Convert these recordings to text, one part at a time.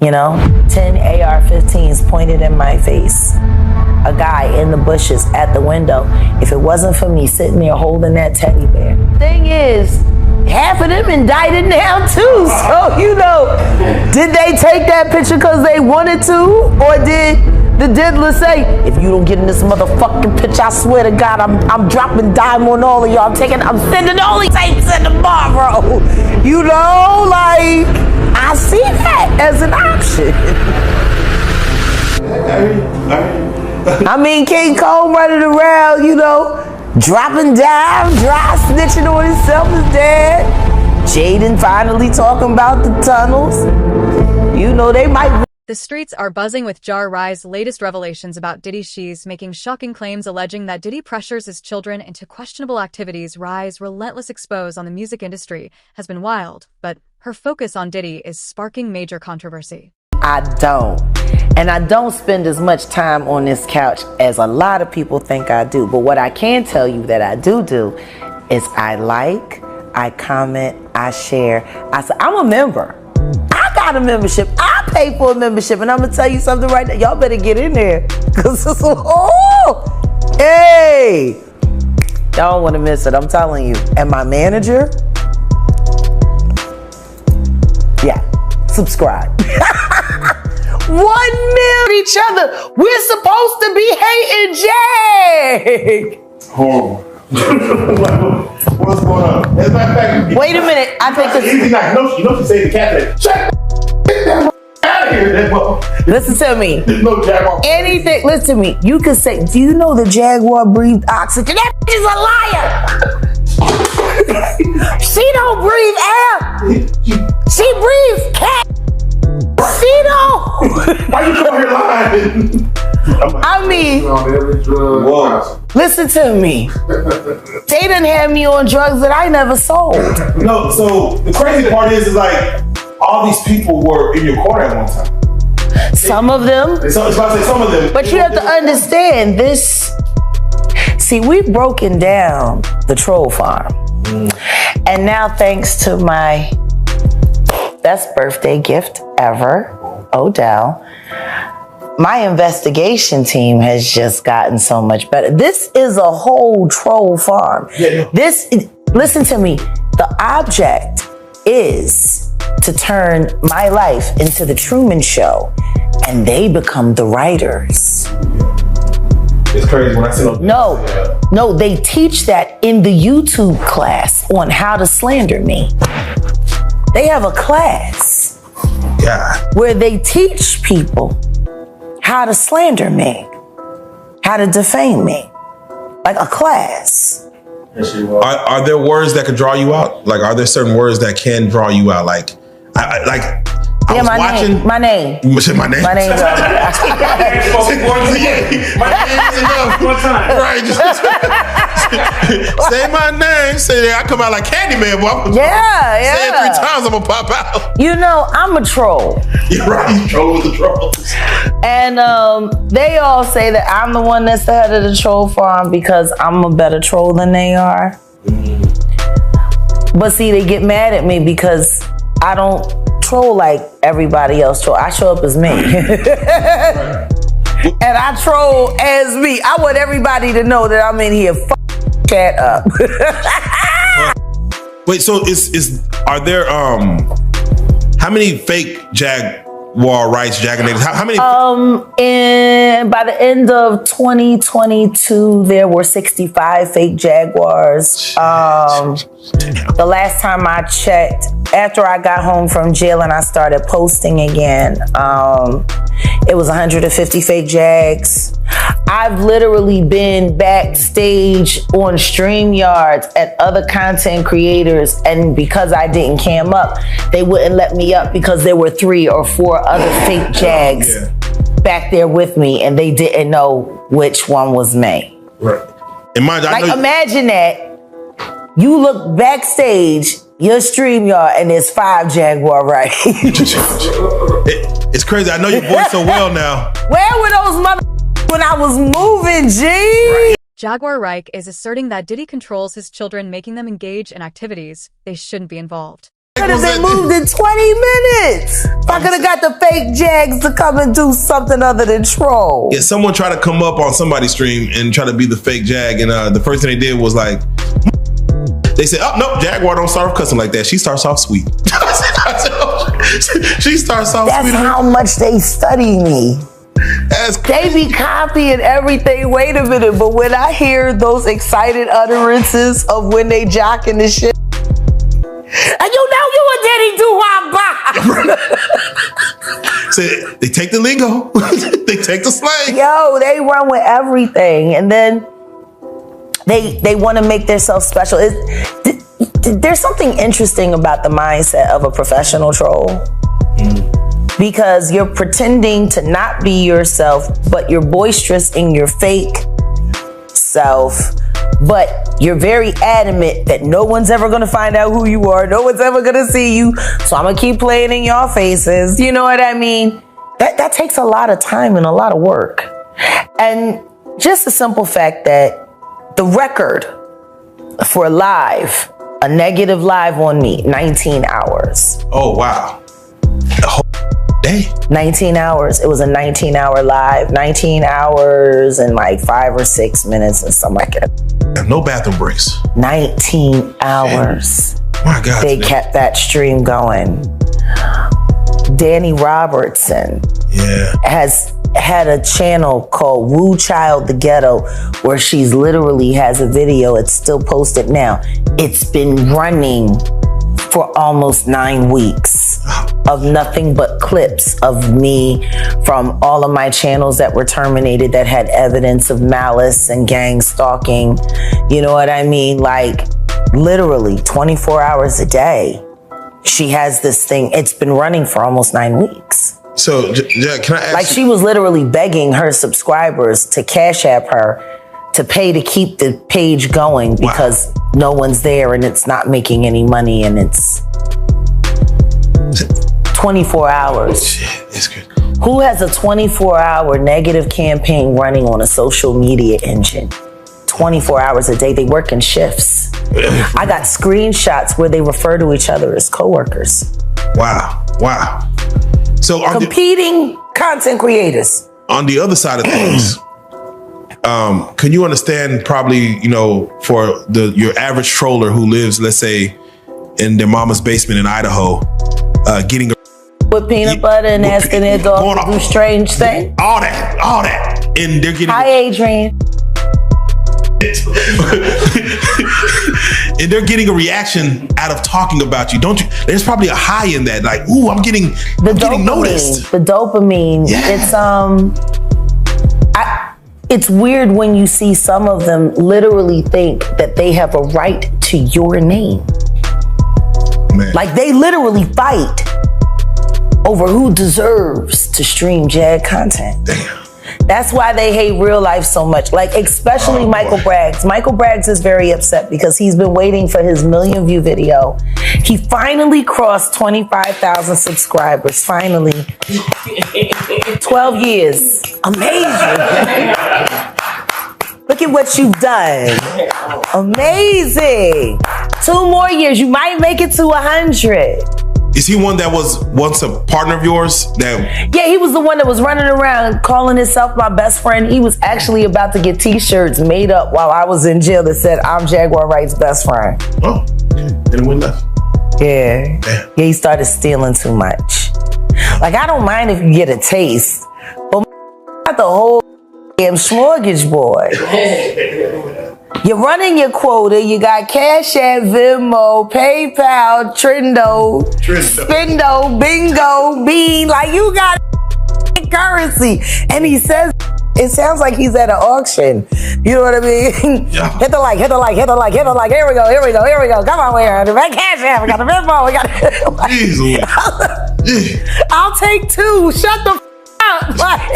You know, 10 AR-15s pointed in my face. A guy in the bushes at the window. If it wasn't for me sitting there holding that teddy bear. Thing is, half of them indicted now too. So, you know, did they take that picture because they wanted to? Or did the diddler say, if you don't get in this motherfucking picture, I swear to God, I'm dropping dime on all of y'all. I'm sending all these tapes in tomorrow. You know, like, I see that as an option. I mean, King Cole running around, you know, dropping down, dry snitching on himself is dead. Jaden finally talking about the tunnels. You know, they might... The streets are buzzing with Jaguar Wright's latest revelations about Diddy. She's making shocking claims alleging that Diddy pressures his children into questionable activities. Wright's relentless expose on the music industry has been wild, but her focus on Diddy is sparking major controversy. I don't. And I don't spend as much time on this couch as a lot of people think I do. But what I can tell you that I do is I like, I comment, I share. I'm a member. I got a membership. I pay for a membership. And I'm going to tell you something right now. Y'all better get in there. Because it's, hey. Y'all don't want to miss it. I'm telling you. And my manager, yeah, subscribe. 1 million each other. We're supposed to be hating Jay. Horrible. What's going on? As a matter of fact, wait a minute. I think this. Easy night. You know she saved the cat. Shut that out of here. Listen to me. There's no Jaguar. Anything. Listen to me. You can say, do you know the Jaguar breathed oxygen? That is a liar. She don't breathe air. She breathes cat. She don't. Why you come here lying? I mean, listen to me. They done had me on drugs that I never sold. No, so the crazy part is like all these people were in your corner at one time. Some of them. It's about to say some of them. But you have to understand this. See, we've broken down the troll farm. And now thanks to my best birthday gift ever, Odell, my investigation team has just gotten so much better. This is a whole troll farm. Yeah. Listen to me. The object is to turn my life into the Truman Show, and they become the writers. It's crazy when I see them. No, they teach that in the YouTube class on how to slander me. They have a class where they teach people how to slander me, how to defame me, like a class. Are there words that could draw you out? Like, are there certain words that can draw you out? Like, I was watching. My name. My name. My name. One time. Right. Say my name. Say that. I come out like Candyman, boy. Yeah. Say it 3 times, I'm gonna pop out. You know, I'm a troll. You're right. You troll with the trolls. And they all say that I'm the one that's the head of the troll farm because I'm a better troll than they are. But see, they get mad at me because I don't troll like everybody else troll. I show up as me. And I troll as me. I want everybody to know that I'm in here chat up. Wait, so are there how many fake Jaguar Wrights, Jaganators? How many? And by the end of 2022, there were 65 fake Jaguars. The last time I checked, after I got home from jail and I started posting again, it was 150 fake Jags. I've literally been backstage on StreamYards at other content creators, and because I didn't cam up, they wouldn't let me up because there were 3 or 4 other fake Jags back there with me, and they didn't know which one was me. Right. Imagine that. You look backstage, your StreamYard, and there's 5 Jaguar Wright. It's crazy. I know your voice so well now. Where were those when I was moving, G? Jaguar Wright is asserting that Diddy controls his children, making them engage in activities they shouldn't be involved. could have been moved in 20 minutes. If I could have got the fake Jags to come and do something other than troll. Yeah, someone tried to come up on somebody's stream and try to be the fake Jag, and the first thing they did was like, they said, "Oh no, Jaguar don't start off cussing like that. She starts off sweet." She starts off That's sweet. That's how much they study me. They be copying everything. Wait a minute, but when I hear those excited utterances of when they jocking the shit, and you know you a Diddy do So they take the lingo, they take the slang. Yo, they run with everything, and then they want to make themselves special. There's something interesting about the mindset of a professional troll. Because you're pretending to not be yourself, but you're boisterous in your fake self. But you're very adamant that no one's ever gonna find out who you are. No one's ever gonna see you. So I'm gonna keep playing in your faces. You know what I mean? That takes a lot of time and a lot of work. And just the simple fact that the record for live, a negative live on me, 19 hours. Oh, wow. The whole day? 19 hours. It was a 19-hour live. 19 hours and like 5 or 6 minutes and something like that. No bathroom breaks. 19 hours. My God. They kept that stream going. Danny Robertson has had a channel called Woo Child the Ghetto where she's literally has a video. It's still posted now. It's been running for almost 9 weeks of nothing but clips of me from all of my channels that were terminated that had evidence of malice and gang stalking. You know what I mean? Like literally 24 hours a day. She has this thing. It's been running for almost 9 weeks. So, Jack, can I ask Like she was literally begging her subscribers to Cash App her to pay to keep the page going because no one's there and it's not making any money and it's 24 hours. Shit, it's good. Who has a 24-hour negative campaign running on a social media engine? 24 hours a day. They work in shifts. I got screenshots where they refer to each other as coworkers. Wow. So competing content creators. On the other side of things, can you understand probably, for your average troller who lives, let's say, in their mama's basement in Idaho, getting with peanut butter and asking their dog to do strange things? All that. And they're getting... Hi, Adrian. And they're getting a reaction out of talking about you, don't you? There's probably a high in that, like, ooh, I'm getting noticed. The dopamine. It's weird when you see some of them literally think that they have a right to your name. Man. Like they literally fight over who deserves to stream Jag content. Damn. That's why they hate real life so much. Like, especially Michael Braggs. Michael Braggs is very upset because he's been waiting for his 1 million view video. He finally crossed 25,000 subscribers. Finally. 12 years. Amazing. Look at what you've done. Amazing. 2 more years. You might make it to 100. Is he one that was once a partner of yours? Yeah, he was the one that was running around calling himself my best friend. He was actually about to get t-shirts made up while I was in jail that said, I'm Jaguar Wright's best friend. Oh, and we left. Yeah. Damn. Yeah, he started stealing too much. Like, I don't mind if you get a taste, but not the whole damn smorgasbord. You're running your quota. You got Cash App, Venmo, PayPal, Trendo, Spindo, Bingo, Bean. Like, you got currency. And he says, it sounds like he's at an auction. You know what I mean? Yeah. Hit the like. Here we go. Come on, we got Cash App. We got the Venmo. We got I'll take 2. Shut the up. Like,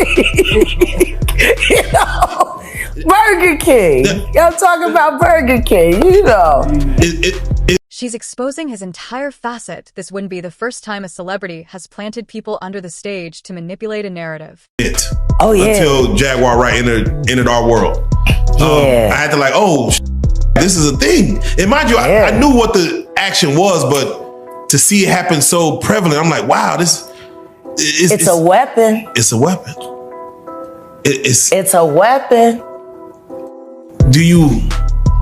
Burger King. I'm talking about Burger King, She's exposing his entire facet. This wouldn't be the first time a celebrity has planted people under the stage to manipulate a narrative. Oh, yeah. Until Jaguar Wright entered our world. Yeah. I had to this is a thing. And mind you, I knew what the action was, but to see it happen so prevalent, I'm like, wow, it's a weapon. It's a weapon. It's a weapon.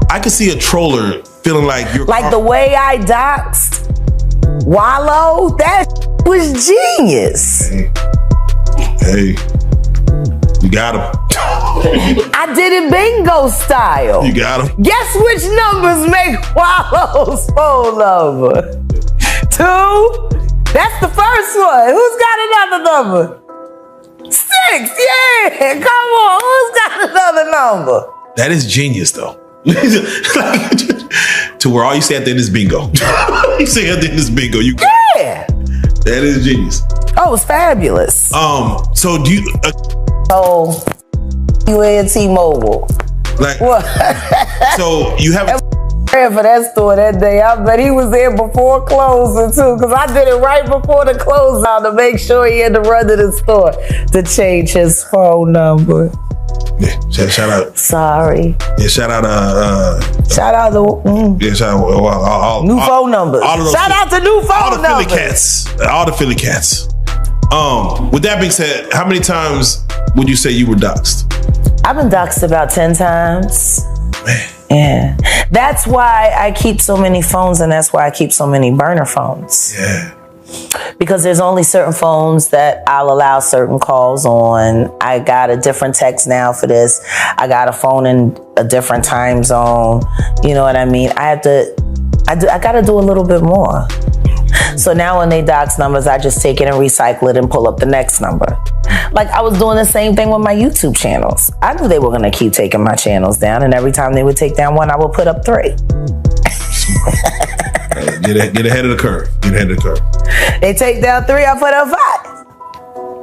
I could see a troller feeling like you're like the way I doxed Wallow. That was genius. Hey, you got him. I did it bingo style. You got him. Guess which numbers make Wallow's phone number? 2. That's the first one. Who's got another number? 6. Yeah, come on. Who's got another number? That is genius, though. To where all you say at the end is bingo. You say at the end is bingo. Yeah. That is genius. Oh, it's fabulous. So do you? You and T-Mobile. Like what? So you have. For that store that day, I bet he was there before closing too, because I did it right before the closeout to make sure he had to run to the store to change his phone number. Yeah, shout out. Sorry. Yeah, shout out. Shout out to. Yeah, shout out. All new phone numbers. Shout out to new phone numbers. All the Philly cats. All the Philly cats. With that being said, how many times would you say you were doxxed? I've been doxxed about 10 times. Man. Yeah. That's why I keep so many phones, and that's why I keep so many burner phones. Yeah. Because there's only certain phones that I'll allow certain calls on. I got a different text now for this. I got a phone in a different time zone. You know what I mean? I got to do a little bit more. So now when they dox numbers, I just take it and recycle it and pull up the next number. Like I was doing the same thing with my YouTube channels. I knew they were going to keep taking my channels down, and every time they would take down one, I would put up 3. Get ahead of the curve. Get ahead of the curve. They take down 3, I put up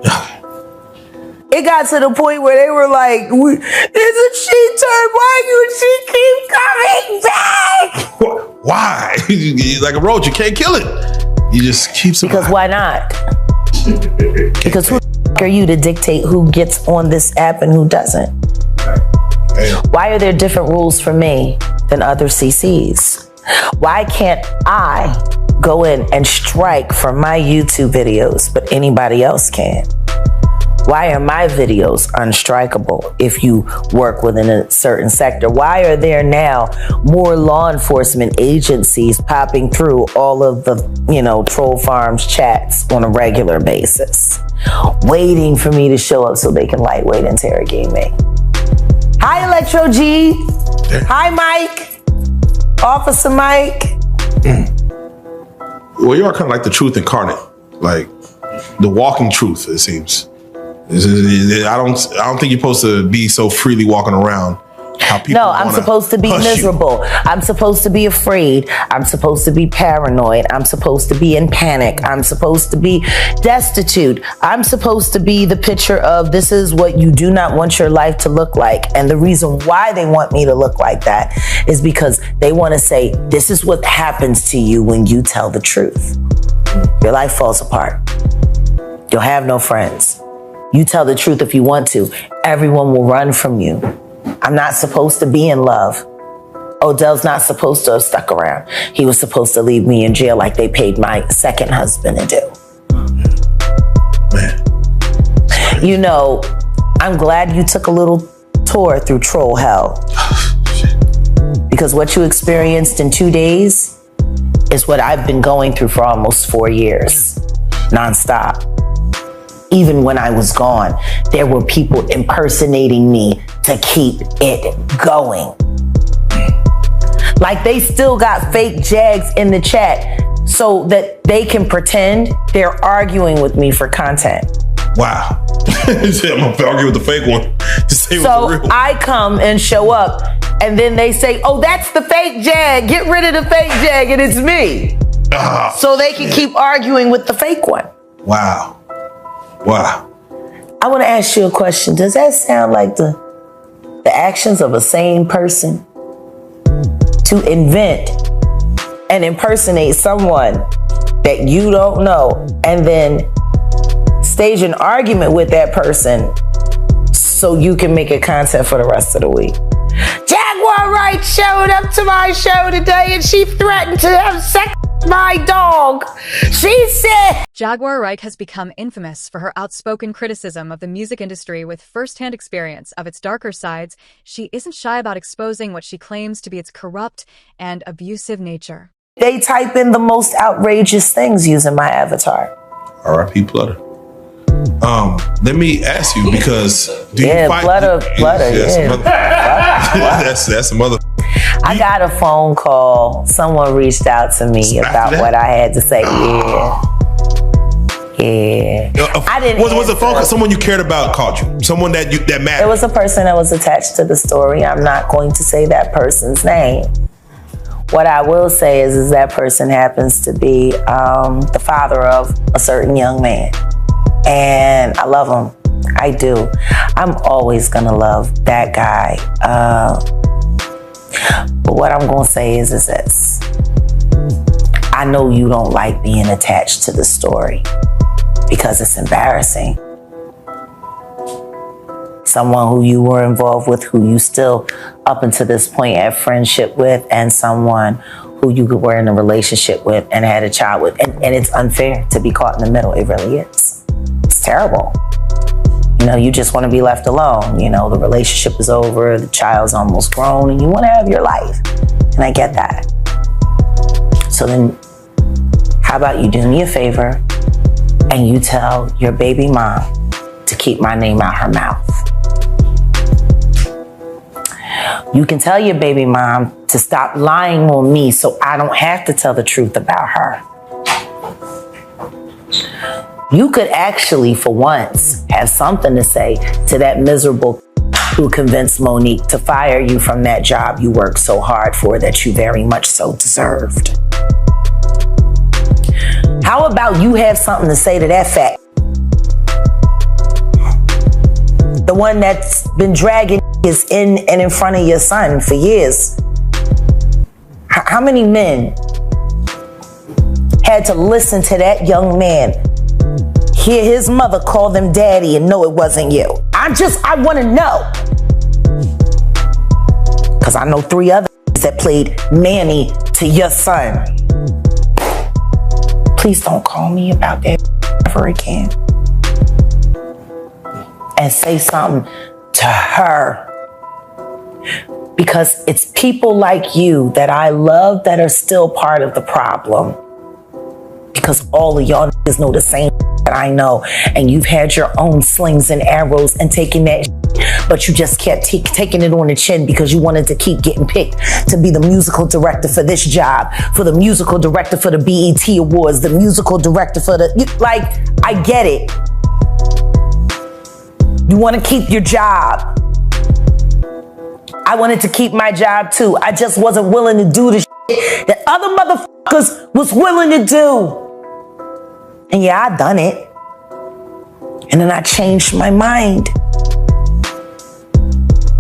5. It got to the point where they were like, "Isn't she turned? Why do she keep coming back?" Why? Like a roach, you can't kill it. You just keep surviving. Because why not? Because who are you to dictate who gets on this app and who doesn't? Why are there different rules for me than other CCs? Why can't I go in and strike for my YouTube videos, but anybody else can? Why are my videos unstrikable if you work within a certain sector? Why are there now more law enforcement agencies popping through all of the, troll farms chats on a regular basis, waiting for me to show up so they can lightweight interrogate me? Hi, Electro G. Hi, Mike. Officer Mike. Well, you are kind of like the truth incarnate, like the walking truth, it seems. I don't think you're supposed to be so freely walking around. No, I'm supposed to be miserable. I'm supposed to be afraid. I'm supposed to be paranoid. I'm supposed to be in panic. I'm supposed to be destitute. I'm supposed to be the picture of this is what you do not want your life to look like. And the reason why they want me to look like that is because they want to say, this is what happens to you when you tell the truth. Your life falls apart. You'll have no friends. You tell the truth if you want to. Everyone will run from you. I'm not supposed to be in love. Odell's not supposed to have stuck around. He was supposed to leave me in jail like they paid my second husband to do. Man. I'm glad you took a little tour through troll hell. Because what you experienced in 2 days is what I've been going through for almost 4 years, nonstop. Even when I was gone, there were people impersonating me to keep it going. Like they still got fake Jags in the chat so that they can pretend they're arguing with me for content. Wow. I'm gonna argue with the fake one to say so what's real. I come and show up and then they say, oh, that's the fake Jag. Get rid of the fake Jag and it's me. Oh, so they can keep arguing with the fake one. Wow. I want to ask you a question. Does that sound like the actions of a sane person to invent and impersonate someone that you don't know and then stage an argument with that person so you can make it content for the rest of the week? Jaguar Wright showed up to my show today and she threatened to have sex my dog. She said. Jaguar Wright has become infamous for her outspoken criticism of the music industry with first-hand experience of its darker sides. She isn't shy about exposing what she claims to be its corrupt and abusive nature. They type in the most outrageous things using my avatar. R.I.P. Plutter. Let me ask you, because do you fight? Plutter, That's a mother. I got a phone call. Someone reached out to me about what I had to say. Yeah. I didn't. Was a phone call? Someone you cared about called you? Someone that mattered? It was a person that was attached to the story. I'm not going to say that person's name. What I will say is that person happens to be the father of a certain young man. And I love him. I do. I'm always gonna love that guy. But what I'm gonna say is this. I know you don't like being attached to the story because it's embarrassing. Someone who you were involved with, who you still up until this point had friendship with, and someone who you were in a relationship with and had a child with. And it's unfair to be caught in the middle. It really is. It's terrible. You know, you just want to be left alone. You know, the relationship is over, the child's almost grown, and you want to have your life. And I get that. So then, how about you do me a favor and you tell your baby mom to keep my name out her mouth. You can tell your baby mom to stop lying on me so I don't have to tell the truth about her. You could actually, for once, have something to say to that miserable who convinced Monique to fire you from that job you worked so hard for that you very much so deserved. How about you have something to say to that fat? The one that's been dragging is in and in front of your son for years. How many men had to listen to that young man hear his mother call them daddy and know it wasn't you? I want to know. Because I know 3 others that played Manny to your son. Please don't call me about that ever again. And say something to her. Because it's people like you that I love that are still part of the problem. Because all of y'all niggas know the same that I know. And you've had your own slings and arrows and taking that but you just kept taking it on the chin because you wanted to keep getting picked to be the musical director for this job, for the musical director for the BET Awards, the musical director for the... I get it. You want to keep your job. I wanted to keep my job too. I just wasn't willing to do the shit that other motherfuckers was willing to do. And yeah, I done it. And then I changed my mind.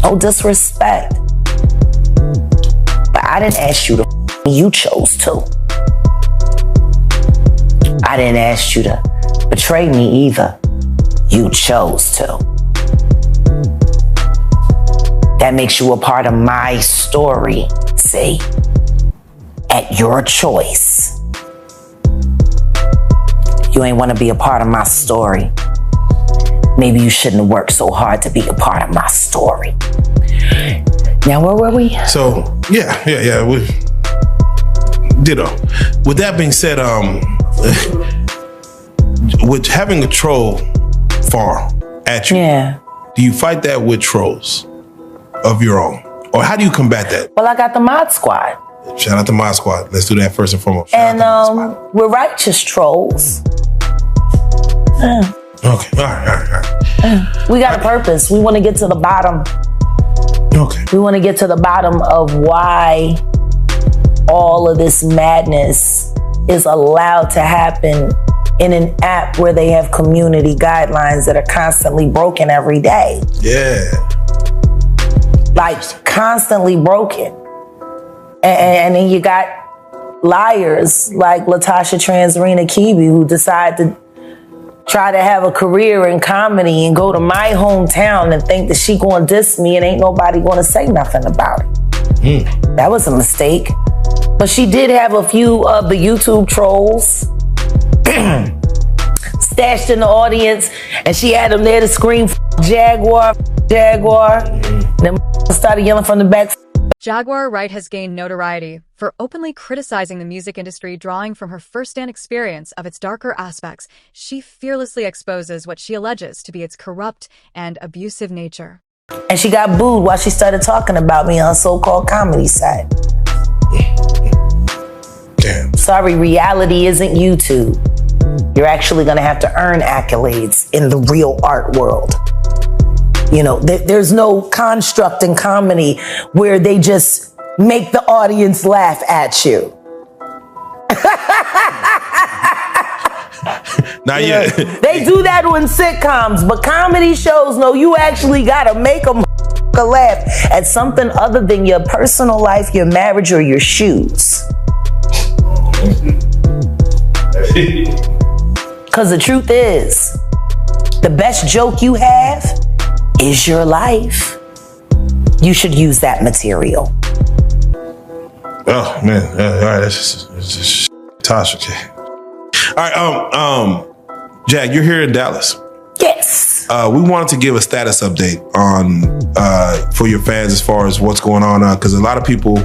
No disrespect. But I didn't ask you to you chose to. I didn't ask you to betray me either. You chose to. That makes you a part of my story, see? At your choice. You ain't want to be a part of my story. Maybe you shouldn't have worked so hard to be a part of my story. Now, where were we? So, yeah. Ditto. With that being said, with having a troll farm at you, do you fight that with trolls of your own? Or how do you combat that? Well, I got the Mod Squad. Shout out to Mod Squad. Let's do that first and foremost. And we're righteous trolls. Okay, all right. We got a purpose. We want to get to the bottom. Okay. We want to get to the bottom of why all of this madness is allowed to happen in an app where they have community guidelines that are constantly broken every day. Yeah. Constantly broken. And then you got liars like Latasha Transrena Kibi who decide to try to have a career in comedy and go to my hometown and think that she gonna diss me and ain't nobody gonna say nothing about it. That was a mistake. But she did have a few of the YouTube trolls stashed in the audience, and she had them there to scream Jaguar, Jaguar. And then started yelling from the back. Jaguar Wright has gained notoriety for openly criticizing the music industry, drawing from her first-hand experience of its darker aspects. She fearlessly exposes what she alleges to be its corrupt and abusive nature. And she got booed while she started talking about me on so-called comedy site. Damn. Sorry, reality isn't YouTube. You're actually gonna have to earn accolades in the real art world. You know, there's no construct in comedy where they just make the audience laugh at you. Not yet. They do that on sitcoms, but comedy shows, no, you actually gotta make them laugh at something other than your personal life, your marriage, or your shoes. Because the truth is, the best joke you have is your life. You should use that material. Oh man, all right, that's just Tasha. Okay. All right, Jack, you're here in Dallas. Yes. We wanted to give a status update on for your fans as far as what's going on, because a lot of people.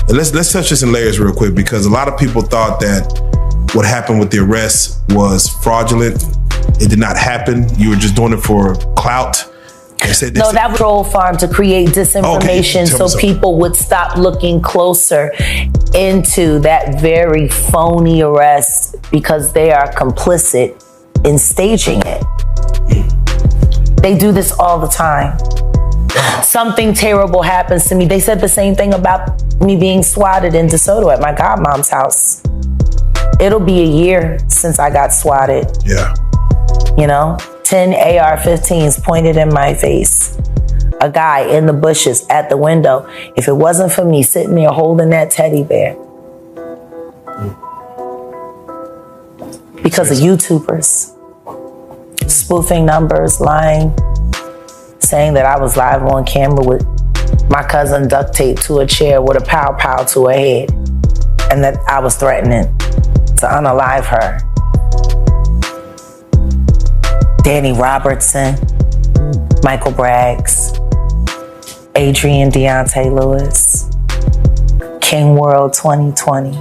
Let's touch this in layers real quick, because a lot of people thought that what happened with the arrest was fraudulent. It did not happen. You were just doing it for clout. No, that was a troll farm to create disinformation so people would stop looking closer into that very phony arrest, because they are complicit in staging it. They do this all the time. Something terrible happens to me. They said the same thing about me being swatted in DeSoto at my godmom's house. It'll be a year since I got swatted. Yeah. You know, 10 AR-15s pointed in my face. A guy in the bushes at the window. If it wasn't for me sitting there holding that teddy bear. Because of YouTubers. Spoofing numbers, lying. Saying that I was live on camera with my cousin duct taped to a chair with a pow-pow to her head. And that I was threatening to unalive her. Danny Robertson, Michael Braggs, Adrian Deontay Lewis, King World 2020,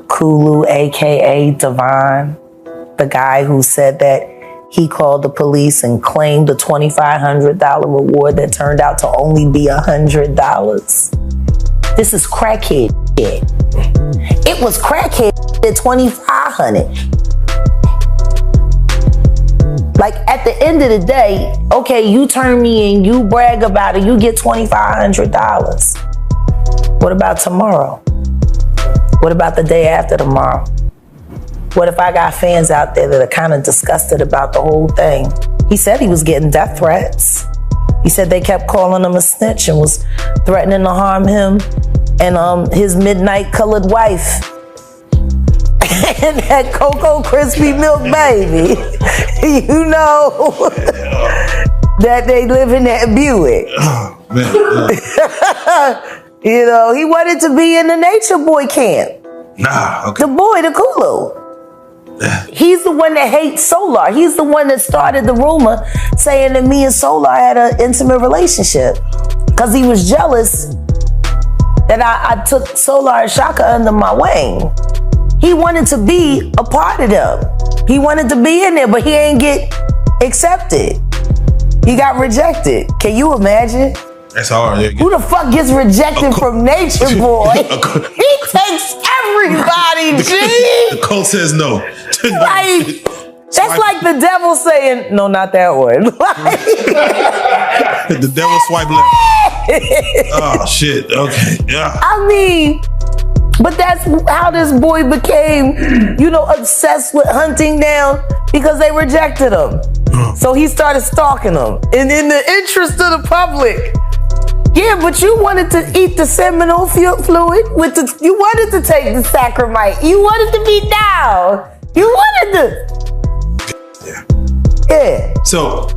Kulu, aka Devon, the guy who said that he called the police and claimed a $2,500 reward that turned out to only be $100. This is crackhead shit. It was crackhead at $2,500. Like, at the end of the day, okay, you turn me in, you brag about it, you get $2,500. What about tomorrow? What about the day after tomorrow? What if I got fans out there that are kind of disgusted about the whole thing? He said he was getting death threats. He said they kept calling him a snitch and was threatening to harm him and his midnight colored wife. And that Cocoa Krispy Milk baby. You know that they live in that Buick. Oh, man. You know, he wanted to be in the Nature Boy camp. Nah, okay. The boy, the Kulu. He's the one that hates Solar. He's the one that started the rumor saying that me and Solar had an intimate relationship. Because he was jealous that I took Solar and Shaka under my wing. He wanted to be a part of them. He wanted to be in there, but he ain't get accepted. He got rejected. Can you imagine? That's hard. Yeah. Who the fuck gets rejected from Nature Boy? He takes everybody, G. The cult says no. Like, that's like the devil saying, no, not that one. The devil swipe left. Oh, shit. Okay. Yeah. I mean, but that's how this boy became, you know, obsessed with hunting down because they rejected him. So he started stalking them. And in the interest of the public, yeah, but you wanted to eat the seminal fluid with you wanted to take the sacramite. You wanted to be down. You wanted to. Yeah. Yeah. So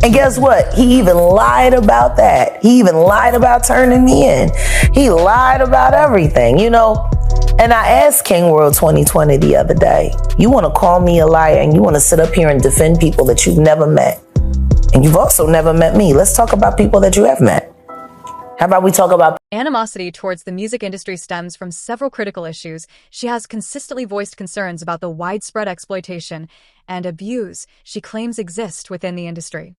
And guess what? He even lied about that. He even lied about turning me in. He lied about everything, you know? And I asked King World 2020 the other day, you want to call me a liar and you want to sit up here and defend people that you've never met. And you've also never met me. Let's talk about people that you have met. How about we talk about animosity towards the music industry stems from several critical issues. She has consistently voiced concerns about the widespread exploitation and abuse she claims exist within the industry.